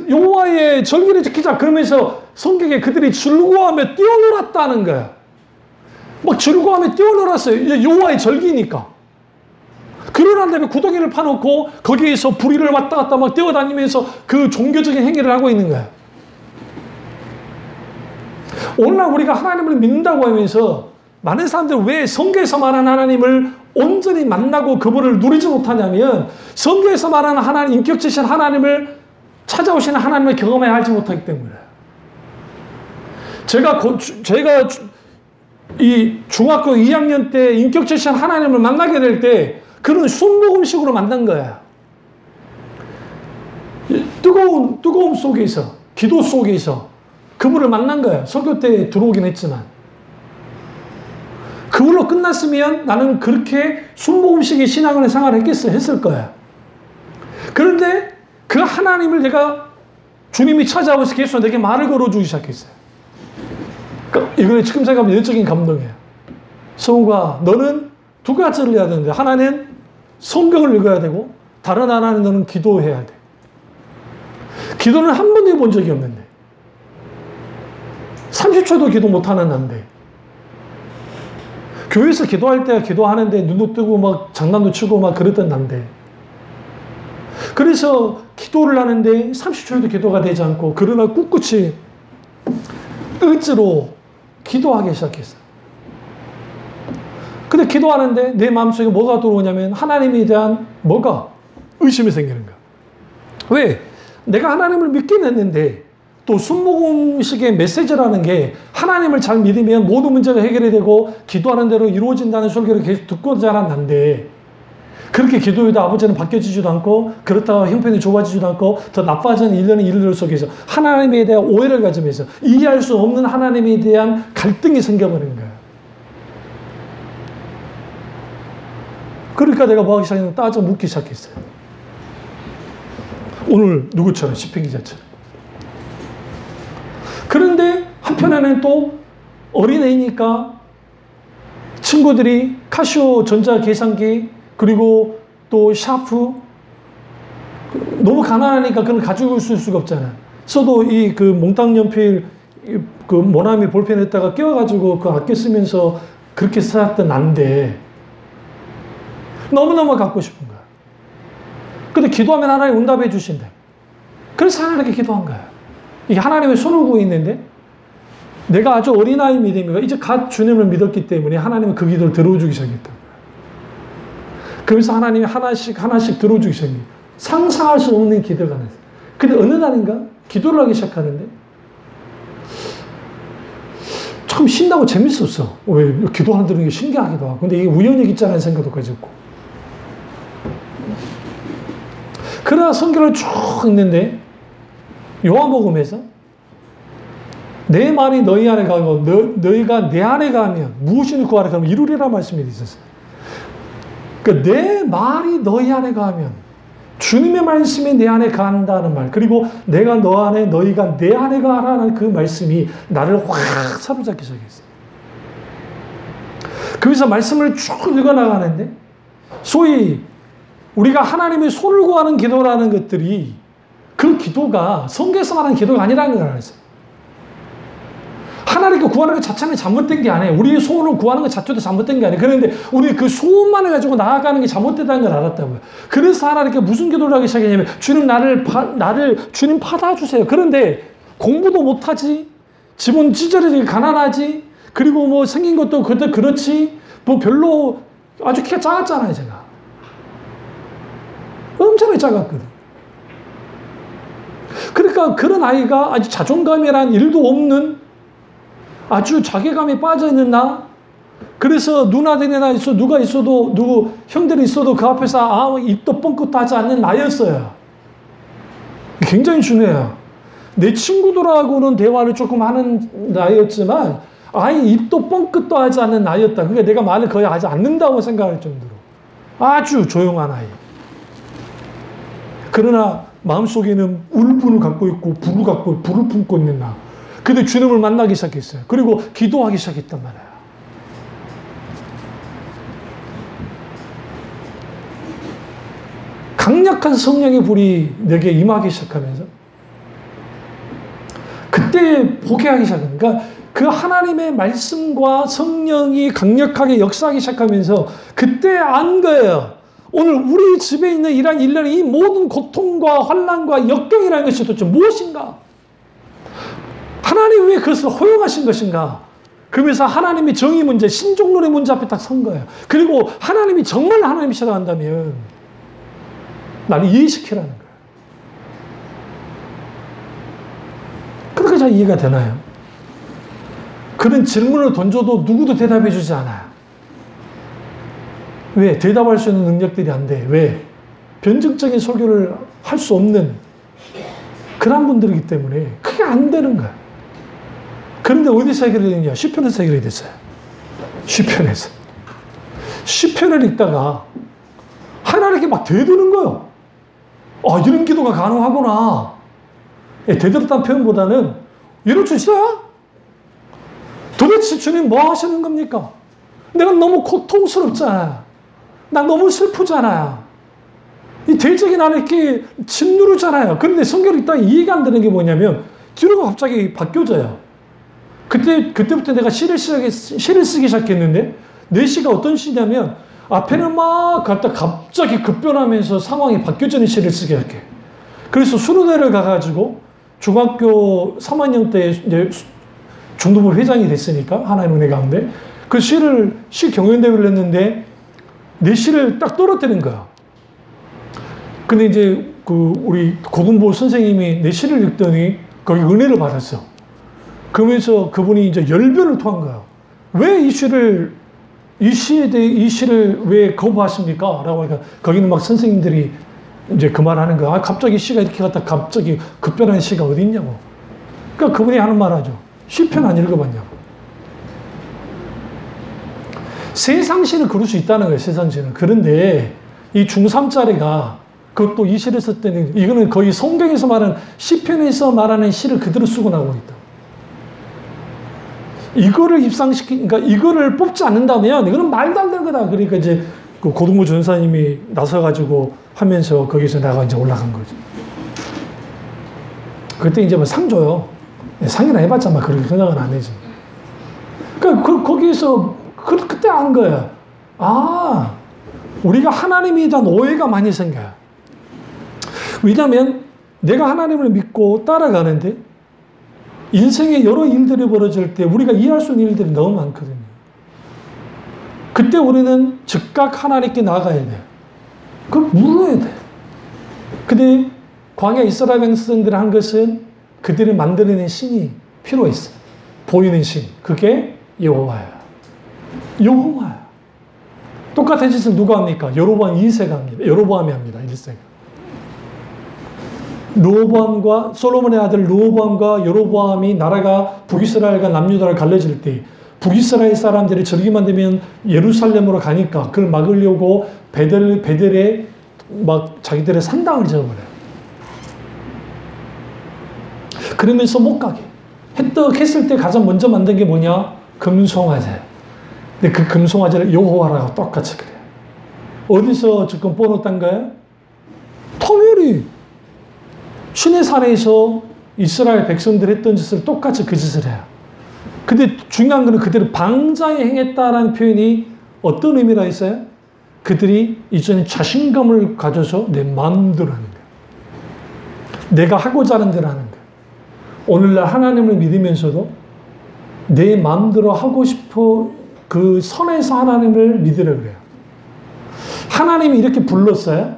여호와의 절기를 지키자. 그러면서 성경에 그들이 즐거워하며 뛰어놀았다는 거예요. 막 즐거워하며 뛰어놀았어요. 여호와의 절기니까. 그러난 다음에 구덩이를 파놓고 거기에서 부리를 왔다 갔다 막 뛰어다니면서 그 종교적인 행위를 하고 있는 거예요. 오늘날 우리가 하나님을 믿는다고 하면서 많은 사람들은 왜 성경에서 말하는 하나님을 온전히 만나고 그분을 누리지 못하냐면 성경에서 말하는 하나님, 인격체신 하나님을 찾아오시는 하나님을 경험해야 하지 못하기 때문에. 제가 이 중학교 2학년 때 인격체신 하나님을 만나게 될 때 그런 순복음식으로 만난 거야. 뜨거움 속에서, 기도 속에서 그분을 만난 거야. 설교 때 들어오긴 했지만. 그걸로 끝났으면 나는 그렇게 순복음식의 신앙을 생활했겠어, 했을 거야. 그런데 그 하나님을 내가 주님이 찾아와서 계속 내게 말을 걸어주기 시작했어요. 이거는 지금 생각하면 내적인 감동이에요. 성우가 너는 두 가지를 해야 되는데 하나는 성경을 읽어야 되고 다른 하나는 너는 기도해야 돼. 기도는 한 번도 해본 적이 없는데 30초도 기도 못하는 남대. 교회에서 기도할 때 기도하는데 눈도 뜨고 막 장난도 치고 막 그랬던 남대. 그래서 기도를 하는데 30초에도 기도가 되지 않고 그러나 꿋꿋이 의지로 기도하기 시작했어요. 근데 기도하는데 내 마음속에 뭐가 들어오냐면 하나님에 대한 뭐가? 의심이 생기는 거야. 왜? 내가 하나님을 믿긴 했는데 또 순복음식의 메시지라는 게 하나님을 잘 믿으면 모든 문제가 해결이 되고 기도하는 대로 이루어진다는 설교를 계속 듣고 자랐는데 그렇게 기도해도 아버지는 바뀌어지지도 않고 그렇다고 형편이 좋아지지도 않고 더 나빠지는 일련의 일들 속에서 하나님에 대한 오해를 가지면서 이해할 수 없는 하나님에 대한 갈등이 생겨버린 거예요. 그러니까 내가 뭐 하기 시작했냐면 따져 묻기 시작했어요. 오늘 누구처럼 시편 기자처럼. 그런데 한편에는 또 어린애니까 친구들이 카시오 전자 계산기 그리고 또 샤프 너무 가난하니까 그걸 가지고 있을 수가 없잖아. 써도 이 그 몽땅 연필 그 모나미 볼펜에다가 끼워가지고 그 아껴 쓰면서 그렇게 살았던 난데 너무너무 갖고 싶은 거야. 근데 기도하면 하나님 응답해 주신대. 그래서 하나님께 기도한 거야. 이게 하나님의 손을 구고 있는데 내가 아주 어린아이 믿음이가 이제 갓 주님을 믿었기 때문에 하나님은 그 기도를 들어주기 시작했다. 그러면서 하나님이 하나씩 들어주기 시작해요. 상상할 수 없는 기도가 나서. 근데 어느 날인가 기도를 하기 시작하는데 참 신나고 재밌었어. 왜 기도하는 게 신기하기도 하고. 근데 이게 우연히 있잖아는 생각도 가졌고. 그러나 성경을 쭉 읽는데 요한복음에서 내 말이 너희 안에 가고 너희가 내 안에 가면 무엇을 구하라 하면 이루리라 말씀이 있었어요. 그러니까 내 말이 너희 안에 가면 주님의 말씀이 내 안에 간다는 말 그리고 내가 너 안에 너희가 내 안에 가라는 그 말씀이 나를 확 사로잡기 시작했어요. 그래서 말씀을 쭉 읽어나가는데 소위 우리가 하나님의 손을 구하는 기도라는 것들이 그 기도가 성경에서 말하는 기도가 아니라는 걸 알았어요. 하나님께 구하는 것 자체는 잘못된 게 아니에요. 우리의 소원을 구하는 것 자체도 잘못된 게 아니에요. 그런데 우리 그 소원만을 가지고 나아가는 게 잘못됐다는 걸 알았다고요. 그래서 하나님께 무슨 기도를 하기 시작했냐면 주님 나를 주님 받아주세요. 그런데 공부도 못하지, 집은 찌질하지, 가난하지, 그리고 뭐 생긴 것도 그렇지, 뭐 별로 아주 키가 작았잖아요, 제가. 엄청나게 작았거든. 그러니까 그런 아이가 아주 자존감이란 일도 없는 아주 자괴감에 빠져있는 나 그래서 누나들이나 누가 있어도 누구 형들이 있어도 그 앞에서 입도 뻥끗도 하지 않는 나였어요. 굉장히 중요해요. 내 친구들하고는 대화를 조금 하는 나였지만 아예 입도 뻥끗도 하지 않는 나였다. 그러니까 내가 말을 거의 하지 않는다고 생각할 정도로 아주 조용한 아이. 그러나 마음속에는 울분을 갖고 있고 불을 품고 있는 나. 근데 주님을 만나기 시작했어요. 그리고 기도하기 시작했단 말이에요. 강력한 성령의 불이 내게 임하기 시작하면서 그때 포기하기 시작합니다. 그러니까 그 하나님의 말씀과 성령이 강력하게 역사하기 시작하면서 그때 안 거예요. 오늘 우리 집에 있는 이러한 일련의 이 모든 고통과 환난과 역경이라는 것이 도대체 무엇인가? 하나님이 왜 그것을 허용하신 것인가? 그러면서 하나님의 정의 문제, 신종론의 문제 앞에 딱 선 거예요. 그리고 하나님이 정말 하나님이시라고 한다면 나를 이해시키라는 거예요. 그렇게 잘 이해가 되나요? 그런 질문을 던져도 누구도 대답해 주지 않아요. 왜? 대답할 수 있는 능력들이 안 돼. 왜? 변증적인 설교를 할 수 없는 그런 분들이기 때문에 그게 안 되는 거야. 그런데 어디서 해결이 되느냐? 시편에서 해결이 됐어요. 시편에서. 시편을 읽다가 하나님께 막 대드는 거예요. 아, 이런 기도가 가능하구나. 대들었다는 표현보다는 이럴 수 있어요? 도대체 주님 뭐 하시는 겁니까? 내가 너무 고통스럽잖아요. 나 너무 슬프잖아요. 이 대적이 나를 이렇게 짓누르잖아요. 그런데 성경을 딱 이해가 안 되는 게 뭐냐면 뒤로가 갑자기 바뀌어져요. 그때부터 내가 시를 쓰기 시작했는데 내 시가 어떤 시냐면 앞에는 막 갖다 갑자기 급변하면서 상황이 바뀌어지는 시를 쓰게 할게. 그래서 수련회를 가가지고 중학교 3학년 때 이제 중도부 회장이 됐으니까 하나님 은혜 가운데 그 시 경연대회를 했는데 내 시를 딱 떨어뜨린 거야. 근데 이제 우리 고등부 선생님이 내 시를 읽더니 거기 은혜를 받았어. 그러면서 그분이 이제 열변을 토한 거야. 왜 이 시를 왜 거부하십니까? 라고 하니까 거기는 막 선생님들이 이제 그 말 하는 거야. 아, 갑자기 시가 이렇게 갔다 갑자기 급변하는 시가 어디 있냐고. 그러니까 그분이 하는 말 하죠. 시편 안 읽어봤냐고. 세상 시는 그럴 수 있다는 거예요. 세상 시는. 그런데 이 중3짜리가 그것도 이 시를 쓸 때는 이거는 거의 성경에서 말하는 시편에서 말하는 시를 그대로 쓰고 나오고 있다. 이거를 그러니까 이거를 뽑지 않는다면 이거는 말도 안 되는 거다. 그러니까 이제 그 고등부 전사님이 나서가지고 하면서 거기서 내가 이제 올라간 거지. 그때 이제 뭐 상 줘요. 상이나 해봤자 막 그렇게 생각은 안 해지. 그러니까 거기에서 그때 안 거야. 아, 우리가 하나님에 대한 오해가 많이 생겨요. 왜냐하면 내가 하나님을 믿고 따라가는데 인생에 여러 일들이 벌어질 때 우리가 이해할 수 있는 일들이 너무 많거든요. 그때 우리는 즉각 하나님께 나아가야 돼요. 그걸 물어야 돼요. 근데 광야 이스라엘 백성들이 한 것은 그들이 만들어낸 신이 필요했어요. 보이는 신. 그게 여호와예요. 여호와예요. 똑같은 짓을 누가 합니까? 여로보암 2세가 합니다. 여로보암이 합니다. 1세가. 르호보암과 솔로몬의 아들 르호보암과 여로보암이 나라가 북이스라엘과 남유다를 갈라질 때 북이스라엘 사람들이 절기만 되면 예루살렘으로 가니까 그걸 막으려고 베델에 막 자기들의 산당을 지어버려요. 그러면서 못 가게. 했을 때 가장 먼저 만든 게 뭐냐? 금송아지. 근데 그 금송아지를 여호와라고 똑같이 그래요. 어디서 지금 뽀놓던 거예요? 토멸이 신의 산에서 이스라엘 백성들 했던 짓을 똑같이 그 짓을 해요. 근데 중요한 거는 그들이 방자에 행했다라는 표현이 어떤 의미라 했어요? 그들이 이전에 자신감을 가져서 내 마음대로 하는 거예요. 내가 하고자 하는 대로 하는 거예요. 오늘날 하나님을 믿으면서도 내 마음대로 하고 싶어 그 선에서 하나님을 믿으려고 그래요. 하나님이 이렇게 불렀어요.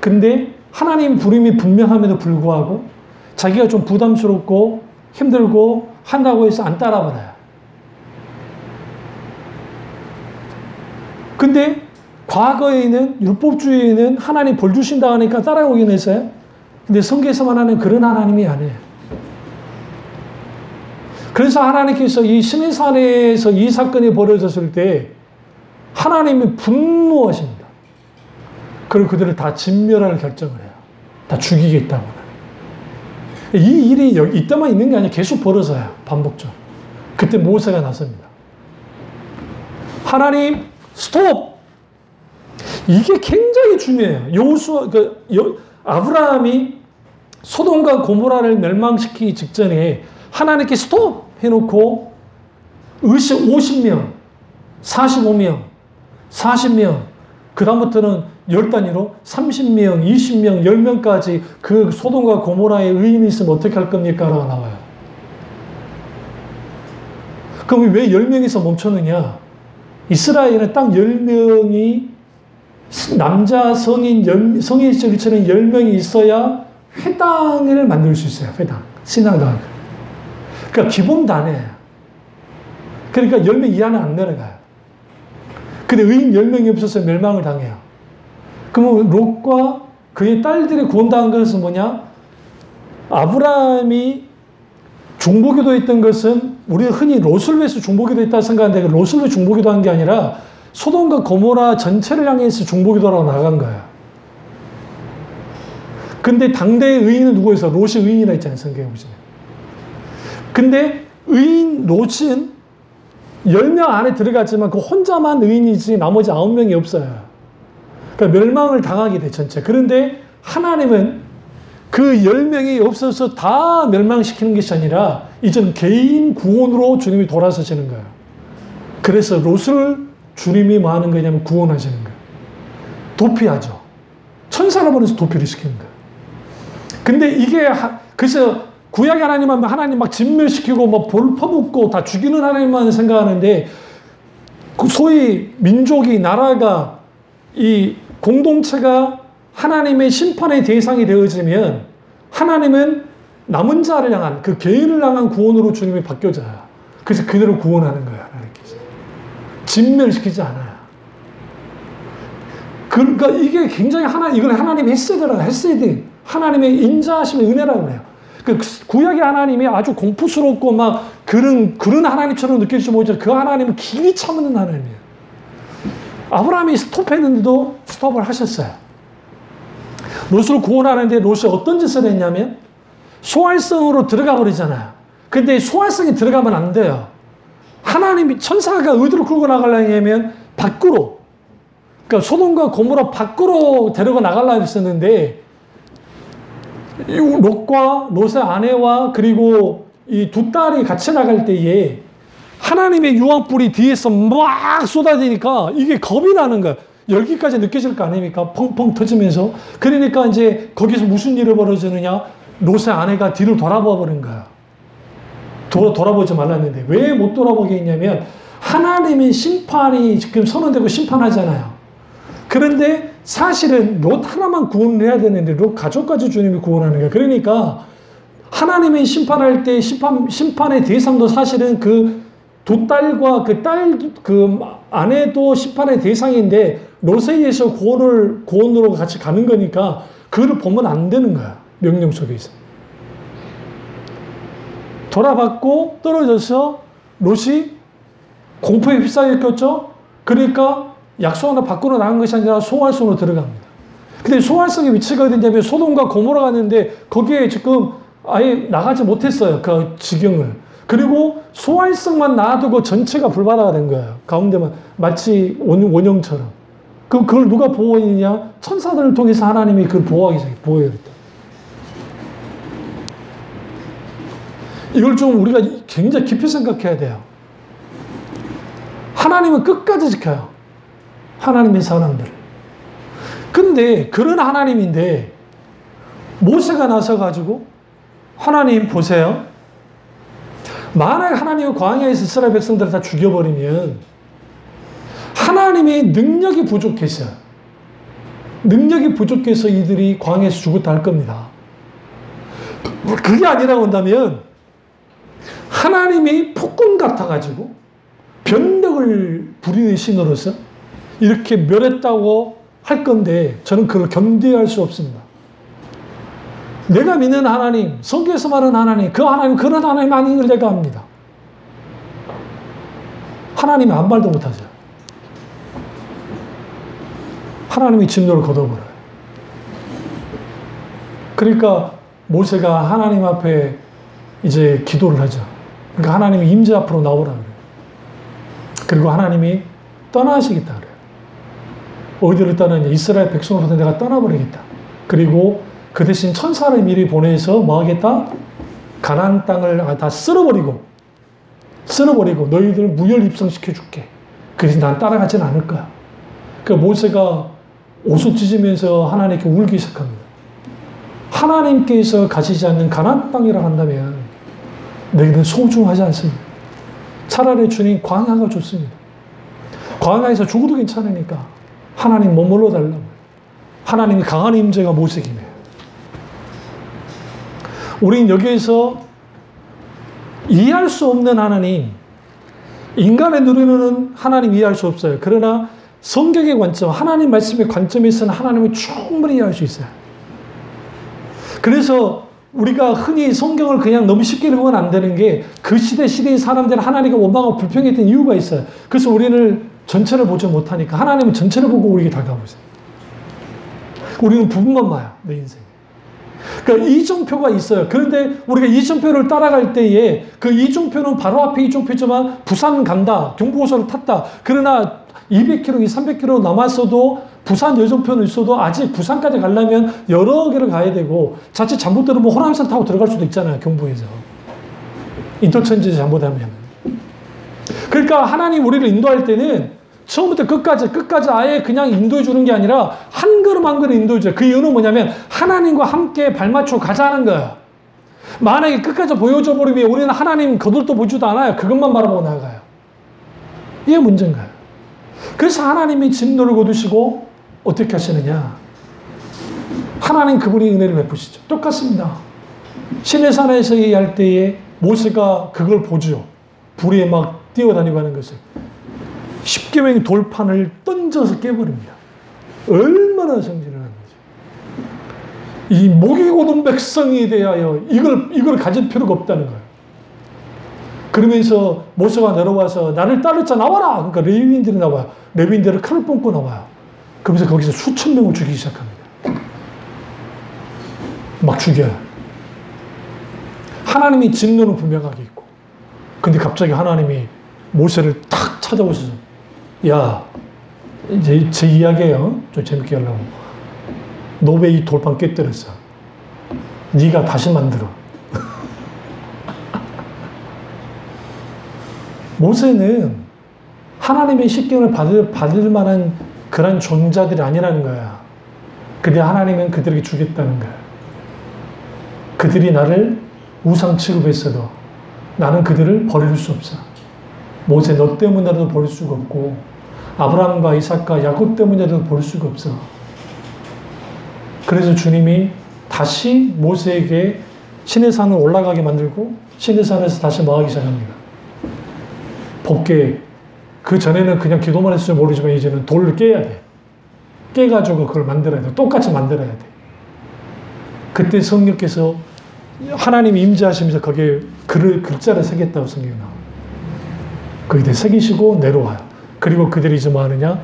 근데 하나님 부름이 분명함에도 불구하고 자기가 좀 부담스럽고 힘들고 한다고 해서 안 따라버려요. 근데 과거에는 율법주의에는 하나님 벌 주신다 하니까 따라오긴 했어요. 근데 성경에서 말하는 그런 하나님이 아니에요. 그래서 하나님께서 이 시내산에서 이 사건이 벌어졌을 때 하나님이 분노하십니다. 그리고 그들을 다 진멸할 결정을 해요. 다 죽이겠다고. 이 일이 이때만 있는 게 아니라 계속 벌어져요. 반복적으로. 그때 모세가 나섭니다. 하나님 스톱! 이게 굉장히 중요해요. 아브라함이 소돔과 고모라를 멸망시키기 직전에 하나님께 스톱! 해놓고 50명, 45명, 40명, 그 다음부터는 10단위로 30명, 20명, 10명까지 그 소돔과 고모라의 의인이 있으면 어떻게 할 겁니까? 라고 나와요. 그럼 왜 10명에서 멈췄느냐? 이스라엘은 딱 10명이 남자 성인 정치는 10명이 있어야 회당을 만들 수 있어요. 회당. 신앙당. 그러니까 기본 단위예요. 그러니까 10명 이하는 안 내려가요. 근데 의인 10명이 없어서 멸망을 당해요. 그러면 롯과 그의 딸들이 구원당한 것은 뭐냐? 아브라함이 중보기도했던 것은 우리가 흔히 롯을 위해서 중보기도했다 생각하는데 롯을 위해 중보기도한 게 아니라 소돔과 고모라 전체를 향해서 중보기도라고 나간 거예요. 근데 당대의 의인은 누구였어? 롯이 의인이라 했잖아요. 성경에 보시면. 근데 의인 롯은 10명 안에 들어갔지만 그 혼자만 의인이지 나머지 9명이 없어요. 그러니까 멸망을 당하게 돼, 전체. 그런데 하나님은 그 10명이 없어서 다 멸망시키는 것이 아니라 이제는 개인 구원으로 주님이 돌아서시는 거예요. 그래서 롯을 주님이 뭐 하는 거냐면 구원하시는 거예요. 도피하죠. 천사를 보내서 도피를 시키는 거예요. 근데 이게, 그래서 구약의 하나님은 하나님 막 진멸시키고 뭐 볼 퍼붓고 다 죽이는 하나님만 생각하는데, 그 소위 민족이, 나라가, 이 공동체가 하나님의 심판의 대상이 되어지면 하나님은 남은 자를 향한, 그 개인을 향한 구원으로 주님이 바뀌어져요. 그래서 그대로 구원하는 거예요, 하나님께서. 진멸시키지 않아요. 그러니까 이게 굉장히 이건 하나님의 헤세드, 하나님의 인자하심의 은혜라고 해요. 그 구약의 하나님이 아주 공포스럽고 막 그런 하나님처럼 느껴질지 모르지만 그 하나님은 길이 참는 하나님이에요. 아브라함이 스톱했는데도 스톱을 하셨어요. 롯을 구원하는데 롯이 어떤 짓을 했냐면 소활성으로 들어가 버리잖아요. 근데 소활성이 들어가면 안 돼요. 하나님이, 천사가 어디로 끌고 나가려면 밖으로, 그러니까 소돔과 고모라 밖으로 데리고 나가려고 했었는데, 롯과 롯의 아내와 그리고 이 두 딸이 같이 나갈 때에 하나님의 유황불이 뒤에서 막 쏟아지니까 이게 겁이 나는 거야. 열기까지 느껴질 거 아닙니까? 펑펑 터지면서. 그러니까 이제 거기서 무슨 일이 벌어지느냐? 롯의 아내가 뒤를 돌아봐 버린 거야. 돌아보지 말랐는데 왜 못 돌아보게 했냐면 하나님의 심판이 지금 선언되고 심판하잖아요. 그런데 사실은 롯 하나만 구원을 해야 되는데 롯 가족까지 주님이 구원하는 거예요. 그러니까 하나님이 심판할 때 심판의 대상도 사실은 그 두 딸과 그 아내도 심판의 대상인데 롯에 의해서 구원으로 같이 가는 거니까 그걸 보면 안 되는 거야. 명령 속에서. 돌아봤고 떨어져서 롯이 공포에 휩싸였겠죠. 그러니까 약속하나 밖으로 나간 것이 아니라 소활성으로 들어갑니다. 근데 소활성의 위치가 어디냐면 소돔과 고모라 갔는데 거기에 지금 아예 나가지 못했어요. 그 지경을. 그리고 소활성만 놔두고 전체가 불바다가 된 거예요. 가운데만 마치 원형처럼. 그걸 누가 보호했느냐? 천사들을 통해서 하나님이 그걸 보호해야겠다. 이걸 좀 우리가 굉장히 깊이 생각해야 돼요. 하나님은 끝까지 지켜요. 하나님의 사람들을. 근데 그런 하나님인데 모세가 나서가지고 하나님 보세요. 만약 하나님이 광야에서 이스라엘 백성들을 다 죽여버리면 하나님의 능력이 부족해서 이들이 광야에서 죽었다 할 겁니다. 그게 아니라고 한다면 하나님이 폭군 같아가지고 변덕을 부리는 신으로서 이렇게 멸했다고 할 건데 저는 그걸 견디할 수 없습니다. 내가 믿는 하나님, 성경에서 말하는 하나님, 그런 하나님 아닌 걸 내가 압니다. 하나님이 아무 말도 못하죠. 하나님이 진노를 거둬버려요. 그러니까 모세가 하나님 앞에 이제 기도를 하죠. 그러니까 하나님이 임재 앞으로 나오라 그래요. 그리고 하나님이 떠나시겠다 그래요. 어디를 떠나냐? 이스라엘 백성으로부터 내가 떠나버리겠다. 그리고 그 대신 천사를 미리 보내서 뭐 하겠다? 가나안 땅을 다 쓸어버리고 너희들 무혈 입성시켜줄게. 그래서 난 따라가진 않을 거야. 그 모세가 옷을 찢으면서 하나님께 울기 시작합니다. 하나님께서 가시지 않는 가나안 땅이라 한다면 너희는 소중하지 않습니다. 차라리 주님 광야가 좋습니다. 광야에서 죽어도 괜찮으니까 하나님 머물러 달라고. 하나님이 강한 임재가 모색이네요. 우린 여기에서 이해할 수 없는 하나님, 인간의 누리는 하나님 이해할 수 없어요. 그러나 성경의 관점, 하나님 말씀의 관점에서는 하나님을 충분히 이해할 수 있어요. 그래서 우리가 흔히 성경을 그냥 너무 쉽게 읽으면 안 되는 게 그 시대의 사람들은 하나님과 원망하고 불평했던 이유가 있어요. 그래서 우리는 전체를 보지 못하니까 하나님은 전체를 보고 우리에게 다가오고 있어요. 우리는 부분만 봐요, 내 인생에. 그러니까 이정표가 있어요. 그런데 우리가 이정표를 따라갈 때에 그 이정표는 바로 앞에 이정표지만 부산 간다. 경부고속을 탔다. 그러나 200km, 300km 남았어도 부산 여정표는 있어도 아직 부산까지 가려면 여러 개를 가야 되고 자칫 잘못 들으면 호남선 타고 들어갈 수도 있잖아요. 경부에서. 인터체인지 잘못하면. 그러니까 하나님 우리를 인도할 때는 처음부터 끝까지 아예 그냥 인도해 주는 게 아니라 한 걸음 한 걸음 인도해 줘요. 그 이유는 뭐냐면 하나님과 함께 발맞춰 가자는 거야. 만약에 끝까지 보여줘 버리면 우리는 하나님 거들떠 보지도 않아요. 그것만 바라보고 나가요. 이게 문제인 거예요. 그래서 하나님이 진노를 거두시고 어떻게 하시느냐. 하나님 그분이 은혜를 베푸시죠. 똑같습니다. 시내산에서 할 때에 모세가 그걸 보죠. 불에 막 뛰어다니고 하는 것을. 십계명의 돌판을 던져서 깨버립니다. 얼마나 성질을 하는지. 이 목이 곧은 백성에 대하여 이걸 가질 필요가 없다는 거예요. 그러면서 모세가 내려와서 나를 따르자 나와라. 그러니까 레위인들이 나와요. 레위인들을 칼을 뽑고 나와요. 그러면서 거기서 수천 명을 죽이기 시작합니다. 막 죽여요. 하나님이 진노는 분명하게 있고, 근데 갑자기 하나님이 모세를 탁 찾아오셔서 야, 이제 제 이야기예요. 좀 재밌게 하려고. 너 왜 이 돌판 깨뜨렸어? 네가 다시 만들어. 모세는 하나님의 십계명을 받을 만한 그런 존재들이 아니라는 거야. 근데 하나님은 그들에게 주겠다는 거야. 그들이 나를 우상 취급했어도 나는 그들을 버릴 수 없어. 모세 너 때문이라도 버릴 수가 없고 아브라함과 이삭과 야곱 때문이라도 버릴 수가 없어. 그래서 주님이 다시 모세에게 시내산을 올라가게 만들고 시내산에서 다시 마하기 시작합니다. 법궤. 그 전에는 그냥 기도만 했을 줄 모르지만 이제는 돌을 깨야 돼. 깨가지고 그걸 만들어야 돼. 똑같이 만들어야 돼. 그때 성령께서 하나님이 임재하시면서 거기에 글자를 새겼다고 성경이 나와요. 거기에 새기시고 내려와요. 그리고 그들이 이제 뭐 하느냐?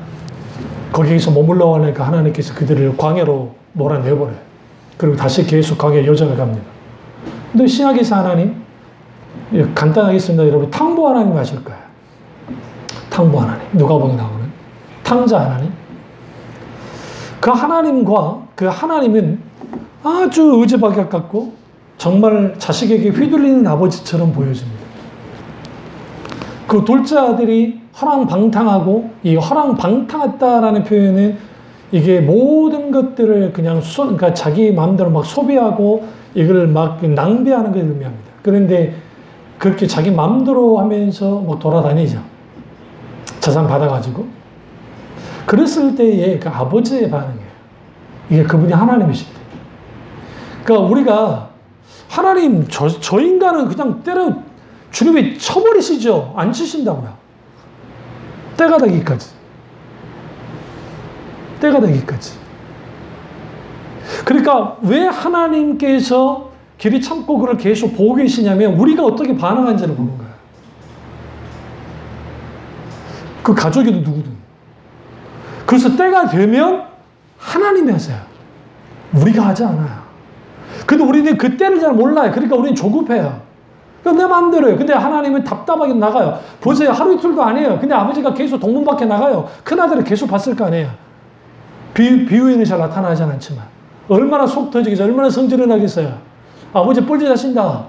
거기에서 머물러 하니까 하나님께서 그들을 광야로 몰아내버려요. 그리고 다시 계속 광야 여정을 갑니다. 근데 신약에서 하나님, 간단하겠습니다. 여러분, 탕보 하나님 아실 거예요. 탕보 하나님. 누가복음에 나오는 탕자 하나님. 그 하나님과 그 하나님은 아주 의지박약 같고 정말 자식에게 휘둘리는 아버지처럼 보여집니다. 그 둘째 아들이 허랑방탕하고 이 허랑방탕했다라는 표현은 이게 모든 것들을 그냥 그러니까 자기 마음대로 막 소비하고 이걸 막 낭비하는 걸 의미합니다. 그런데 그렇게 자기 마음대로 하면서 뭐 돌아다니죠. 재산 받아가지고. 그랬을 때의 그 아버지의 반응이에요. 이게 그분이 하나님이실 때. 그러니까 우리가 하나님 저 인간은 그냥 때려 주님이 쳐버리시죠. 안 치신다고요. 때가 되기까지. 때가 되기까지. 그러니까 왜 하나님께서 길이 참고 그를 계속 보고 계시냐면 우리가 어떻게 반응하는지를 보는 거예요. 그 가족이든 누구든. 그래서 때가 되면 하나님이 하세요. 우리가 하지 않아요. 근데 우리는 그 때를 잘 몰라요. 그러니까 우리는 조급해요. 내 마음대로요. 근데 하나님은 답답하게 나가요. 보세요. 하루 이틀도 안 해요. 근데 아버지가 계속 동문 밖에 나가요. 큰아들을 계속 봤을 거 아니에요. 비유에는 잘 나타나지 않지만. 얼마나 속 터지겠어요. 얼마나 성질을 나겠어요. 아버지 뻘짓 하신다.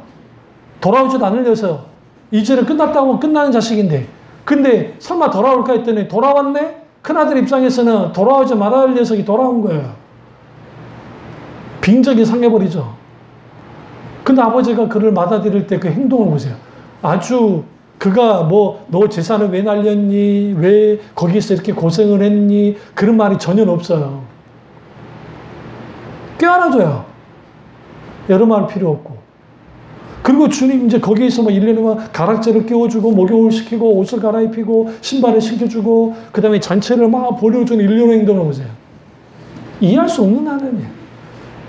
돌아오지도 않으려서 이제는 끝났다고 끝나는 자식인데. 근데 설마 돌아올까 했더니 돌아왔네? 큰아들 입장에서는 돌아오지 말아야 할 녀석이 돌아온 거예요. 빙적이 상해버리죠. 근데 아버지가 그를 받아들일 때 그 행동을 보세요. 아주 그가 뭐 너 재산을 왜 날렸니? 왜 거기서 이렇게 고생을 했니? 그런 말이 전혀 없어요. 껴안아줘요. 여러 말 필요 없고. 그리고 주님 이제 거기에서 막 1년에 막 가락지를 끼워주고 목욕을 시키고 옷을 갈아입히고 신발을 신겨주고 그 다음에 잔치를 막 벌여주는 1년의 행동을 보세요. 이해할 수 없는 하나님이에요.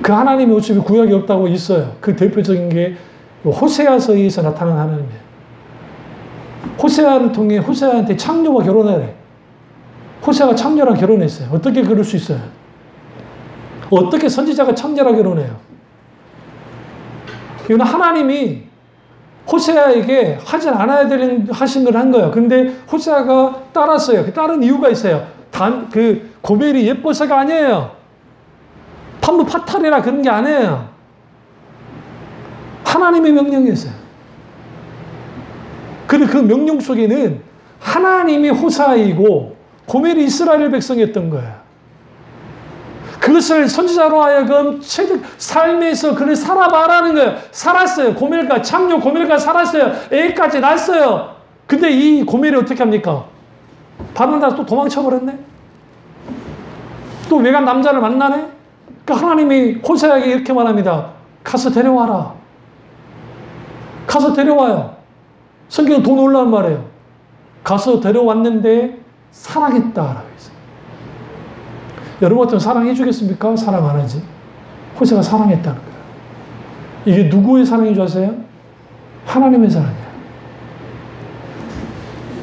그 하나님이 어차피 구약이 없다고 있어요. 그 대표적인 게 호세아서에서 나타난 하나님이에요. 호세아를 통해 호세아한테 창녀와 결혼하래. 호세아가 창녀랑 결혼했어요. 어떻게 그럴 수 있어요? 어떻게 선지자가 창녀랑 결혼해요? 이건 하나님이 호세아에게 하진 않아야 되는 하신 걸 한 거예요. 그런데 호세아가 따랐어요. 따른 이유가 있어요. 고멜이 예뻐서가 아니에요. 판무 파탈이라 그런 게 아니에요. 하나님의 명령이었어요. 그리고 그 명령 속에는 하나님이 호세아이고 고멜이 이스라엘 백성이었던 거예요. 그것을 선지자로 하여금 삶에서 그를 살아봐라는 거예요. 살았어요. 참녀 고멜과 살았어요. 애까지 낳았어요. 근데 이 고멜이 어떻게 합니까? 바나나 또 도망쳐버렸네? 또 외간 남자를 만나네? 그러니까 하나님이 호세아에게 이렇게 말합니다. 가서 데려와라. 가서 데려와요. 성경은 더 놀라운 말이에요. 가서 데려왔는데 사랑했다라고 했어요. 여러분 같으면 사랑해 주겠습니까? 사랑 안 하지. 호세가 사랑했다는 거예요. 이게 누구의 사랑인 줄 아세요? 하나님의 사랑이에요.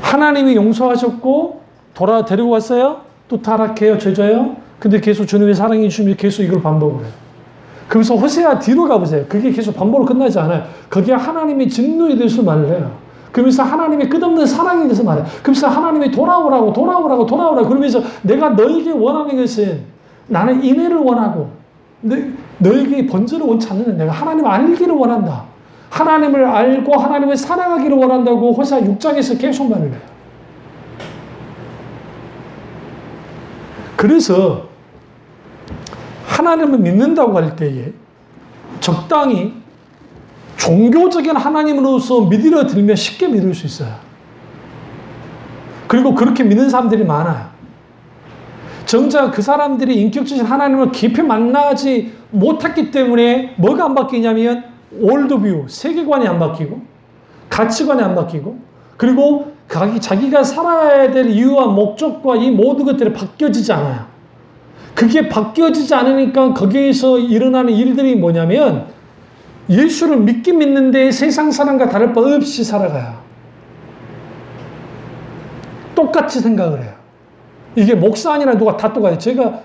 하나님이 용서하셨고 데리고 왔어요. 또 타락해요. 죄져요. 근데 계속 주님의 사랑해 주시면 계속 이걸 반복을 해요. 그래서 호세아 뒤로 가보세요. 그게 계속 반복으로 끝나지 않아요. 거기에 하나님이 진노에 대해서 말을 해요. 그러면서 하나님의 끝없는 사랑에 대해서 말해요. 그러면서 하나님이 돌아오라고 그러면서 내가 너에게 원하는 것은 나는 인애를 원하고 너에게 번제를 원치 않는다. 내가 하나님을 알기를 원한다. 하나님을 알고 하나님을 사랑하기를 원한다고 호세아 6장에서 계속 말을 해요. 그래서 하나님을 믿는다고 할 때에 적당히 종교적인 하나님으로서 믿으려 들면 쉽게 믿을 수 있어요. 그리고 그렇게 믿는 사람들이 많아요. 정작 그 사람들이 인격적인 하나님을 깊이 만나지 못했기 때문에 뭐가 안 바뀌냐면 월드뷰, 세계관이 안 바뀌고 가치관이 안 바뀌고 그리고 자기가 살아야 될 이유와 목적과 이 모든 것들이 바뀌어지지 않아요. 그게 바뀌어지지 않으니까 거기에서 일어나는 일들이 뭐냐면 예수를 믿긴 믿는데 세상 사람과 다를 바 없이 살아가요. 똑같이 생각을 해요. 이게 목사 아니라 누가 다 똑같아요. 제가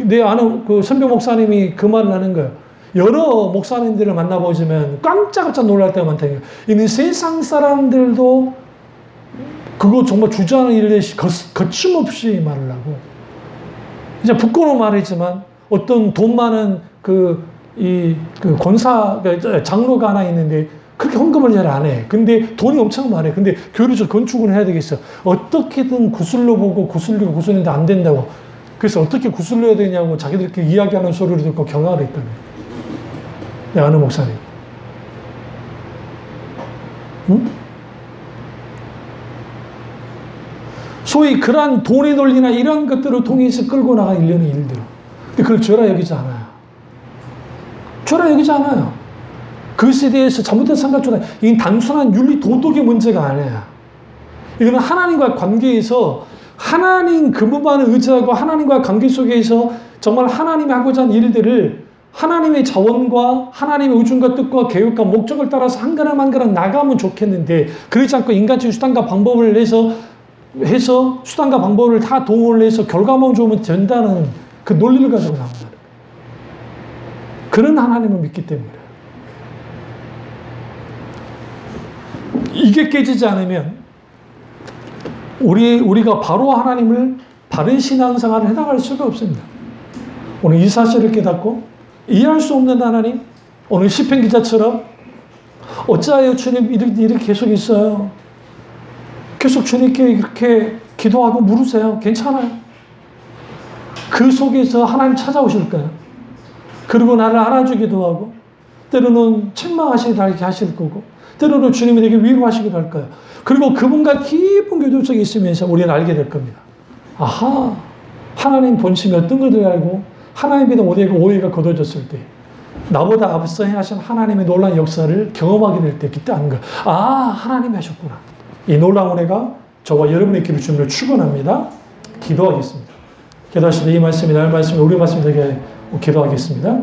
내 아는 선배 목사님이 그 말을 하는 거예요. 여러 목사님들을 만나보시면 깜짝깜짝 놀랄 때가 많다는 거예요. 이는 세상 사람들도 그거 정말 주저하는 일에 거침없이 말을 하고 이제 부끄러운 말이지만 어떤 돈 많은 장로가 하나 있는데 그렇게 헌금을 잘 안 해. 근데 돈이 엄청 많아요. 근데 교회를 건축을 해야 되겠어. 어떻게든 구슬로 보고 구슬리고 안 된다고. 그래서 어떻게 구슬려야 되냐고 자기들끼리 이야기하는 소리를 듣고 경악을 했다는 거예요. 내 아는 목사님. 응? 소위 그러한 돈의 논리나 이런 것들을 통해서 끌고 나간 일련의 일들. 근데 그걸 죄라 여기지 않아요. 죄라 여기지 않아요. 그것에 대해서 잘못된 생각조차 이건 단순한 윤리 도덕의 문제가 아니야. 이거는 하나님과 관계에서 하나님 그분만을 의지하고 하나님과 관계 속에서 정말 하나님이 하고자 하는 일들을 하나님의 자원과 하나님의 의중과 뜻과 계획과 목적을 따라서 한 걸음 한 걸음 나가면 좋겠는데 그렇지 않고 인간적인 수단과 방법을 해서 수단과 방법을 다 동원을 해서 결과만 좋으면 된다는 그 논리를 가지고 나온다는 거예요. 그런 하나님을 믿기 때문에 이게 깨지지 않으면 우리가 바로 하나님을 바른 신앙생활을 해나갈 수가 없습니다. 오늘 이 사실을 깨닫고 이해할 수 없는 하나님, 오늘 시편 기자처럼 어찌하여 주님 이렇게 계속 있어요. 계속 주님께 이렇게 기도하고 물으세요. 괜찮아요. 그 속에서 하나님 찾아오실 거예요. 그리고 나를 안아주기도 하고 때로는 책망하시기도 하실 거고 때로는 주님이 내게 위로하시기도 할 거예요. 그리고 그분과 깊은 교도 속에 있으면서 우리는 알게 될 겁니다. 아하, 하나님 본심이 어떤 것을 알고 하나님에 대한 오해가 거둬졌을 때 나보다 앞서 행하신 하나님의 놀라운 역사를 경험하게 될 때 그때 아는 거예요. 아, 하나님이 하셨구나. 이 놀라운 은혜가 저와 여러분의 길을 주님을 축원합니다. 기도하겠습니다. 기도하실 때 이 말씀이 나의 말씀이 우리 말씀이 되게 기도하겠습니다.